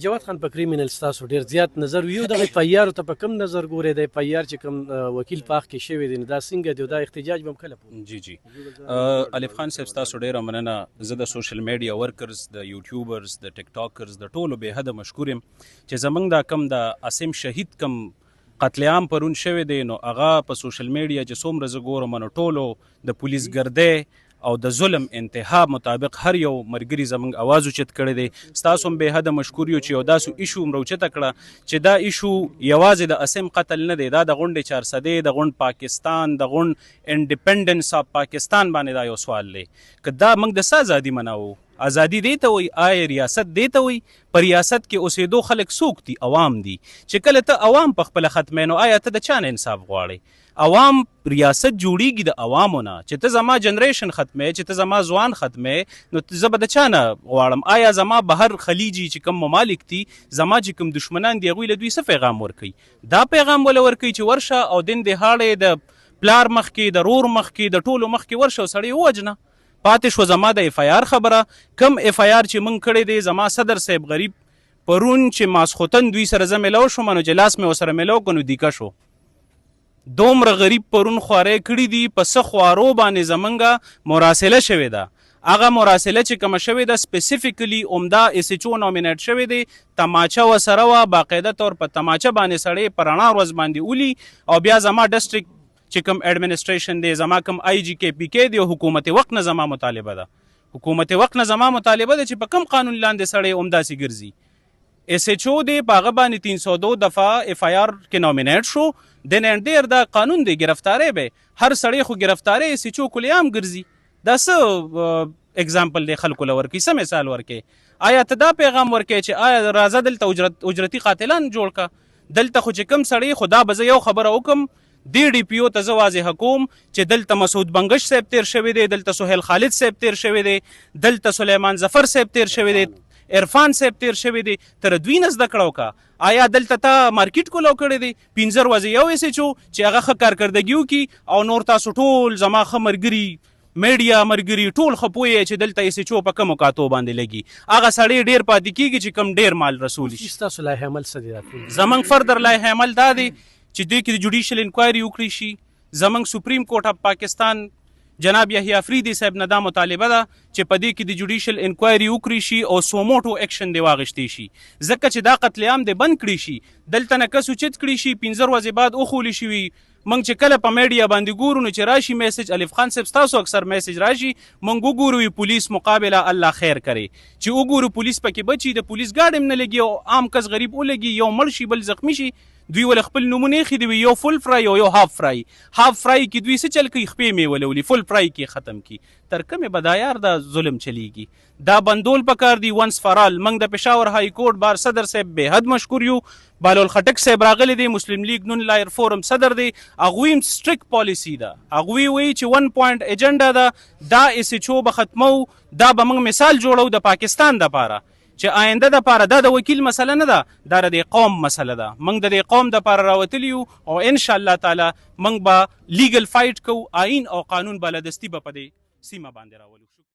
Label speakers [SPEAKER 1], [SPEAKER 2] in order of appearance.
[SPEAKER 1] جواد خان په کریمینل ستاسو ډیر زیات نظر ویو دغه پیارو ته په کم نظر ګوري د پیار چې کم وکیل پاک کې شوی دی دا څنګه دی دا احتجاج به کله پوه
[SPEAKER 2] جی الف خان صاحب ستاسو ډیره مننه زه د سوشل میډیا ورکرز د یوټیوبرز د ټیک ټاکرز د ټولو به حد مشکور یم چې زمونږ دا کم د اسیم شهید کم قتل عام پرون شوی دی نو هغه په سوشل میډیا چې څومره زه ګورم نو ټولو د پولیس ګردۍ او د ظلم انتها مطابق هر یو مرګري زمونږ اواز اوچت کړی دی ستاسو هم به حد مشکور یو چې یو داسو ایشو هم راوچته کړه چې دا ایشو یوازې د اسیم قتل نه دی دا د غونډې 400 د غونډ پاکستان د غونډ انډیپندنس اف پاکستان باندې دا یو سوال دی که دا موږ د څه ازادي مناو ازادي دی ته وایي آیا ریاست دی ته وایي په ریاست کې اوسېدو خلک څوک دي عوام دي چې کله ته عوام په خپله ختمې نو آیا ته د چا نه انصاف غواړې عوام ریاست جوړیږي د عوامو نه چې ته زما جنریشن ختمې چې ته زما ځوان ختمې نو زه به د چا نه غواړم آیا زما بهر خلیجي چې کوم ممالک دي زما چې کوم دشمنان دي هغوی له دوی څه پیغام ورکوي دا پیغام وله ورکوي چې ورشه او دین دهاړې د پلار مخکې د رور مخکې د ټولو مخکې ورشه او سړی ووجنه پاتې شو زما د اف آی آر خبره کم اف آی آر چې مونږ کړی دی زما صدر صاحب غریب پرون چې ماسخوتن دوی سره زه میلاو شوم نو چې لاس مې ورسره میلاو کړ نو دیکه شو دومره غریب پرون خواری کړي دي په څه خوارو باندې زمونږه مراسله شوې ده هغه مراسله چې کومه شوې ده سپیسیفیکلی عمده اس ایچ او نومینیټ شوی دی تماچه ورسره وه باقاعده طور په تماچه باندې سړی په رڼا ورځ باندې ولي او بیا زما ډسټرکټ چې کوم ایڈمنسټریشن دی زما کوم آی جی کې پی کې دی حکومت وقت نه زما مطالبه ده حکومت وقت نه زما مطالبه ده چې په کوم قانون لاندې سړی عمداسي ګرځي اس ایچ او دی په هغه باندې 302 دفعه اف آی آر کې نومینیټ شو دین اینډ دیر دا قانون دی گرفتاری به هر سړی خو گرفتاری اس ایچ او کلیام ګرځي دا څه اگزامپل دی خلکو له ورکوي څه مثال ورکوي آیا ته دا پیغام ورکوي چې آیا راځه دلته اجرتي قاتلان جوړ که دلته خو چې کوم سړی خو دا به زه یو خبره وکم دی ډي پی او ته زه واضح کوم چې دلته مسعود بنگش صاحب تیر شوی دی دلته سهیل خالد صاحب تیر شوی دی دلته سلیمان ظفر صاحب تیر شوی دی عرفان صاحب تیر شوی دی تر دوی نه زده کړو کا آیا دلته تا مارکیټ کولو کړی دی 15 ورځې یو ایس ایچ او چې هغه ښه کارکردګي وکړي او نور تاسو ټول زما ښه ملګري میډیا ملګري ټول ښه پوهیږئ چې دلته ایس ایچ او په کومو کاتو باندې لګي هغه سړی ډېر پاتې کېږي چې کم ډېر مال رسولی شي
[SPEAKER 1] ستاسو لایحه عمل څه دی راتلونکی
[SPEAKER 2] زمونږ فردر لایحه عمل دا دی چې دوی کې د جوډیشل انکوایري وکړي شي زمونږ سپریم کورټ اف پاکستان جناب یحیی افریدي صاحب نه دا مطالبه ده چې په دې کې د جوډیشل انکوایري وکړي شي او سوموټو ایکشن دی واغشتی شي ځکه چې دا قتل عام دی بند کړي شي دلته نه کس اوچت کړي شي 15 ورځې بعد وخولی شي وي موږ چې کله په میډیا باندې ګورو نو چې راشي میسج الف خان صاحب ستاسو اکثر میسج راشي موږ وګورو پولیس مقابله الله خیر کوي چې وګورو پولیس پکې بچي د پولیس ګاډ هم نه لګي او عام کس غریب ولګي یو مړ شي بل زخمی شي دوی ول خپل نمونه خې دی یو فل فرای او یو هاف فرای کې دوی څه چل کوي خپې می ولولي فل فرای کې ختم کی تر کومه بدایار دا ظلم چلیږي دا بندول پکار دی ونس فار آل موږ د پېښور های کورټ بار صدر صاحب به حد مشکور یو بالول خټک صاحب راغلی دی مسلم لیگ نون لایر فورم صدر دی هغوی هم سټریک پالیسی ده هغوی وایي چې 1 پوینټ ایجنډا ده دا اس ایچ او به ختمو دا به موږ مثال جوړو د پاکستان دپاره چې آینده د پاره دا د وکیل مسله نه ده دا د قوم مسله ده موږ د قوم د پاره راوتلی یو او ان شاء الله تعالی موږ به لیګل فایټ کو آئین او قانون بلدستی به په دې سیمه باندې راولو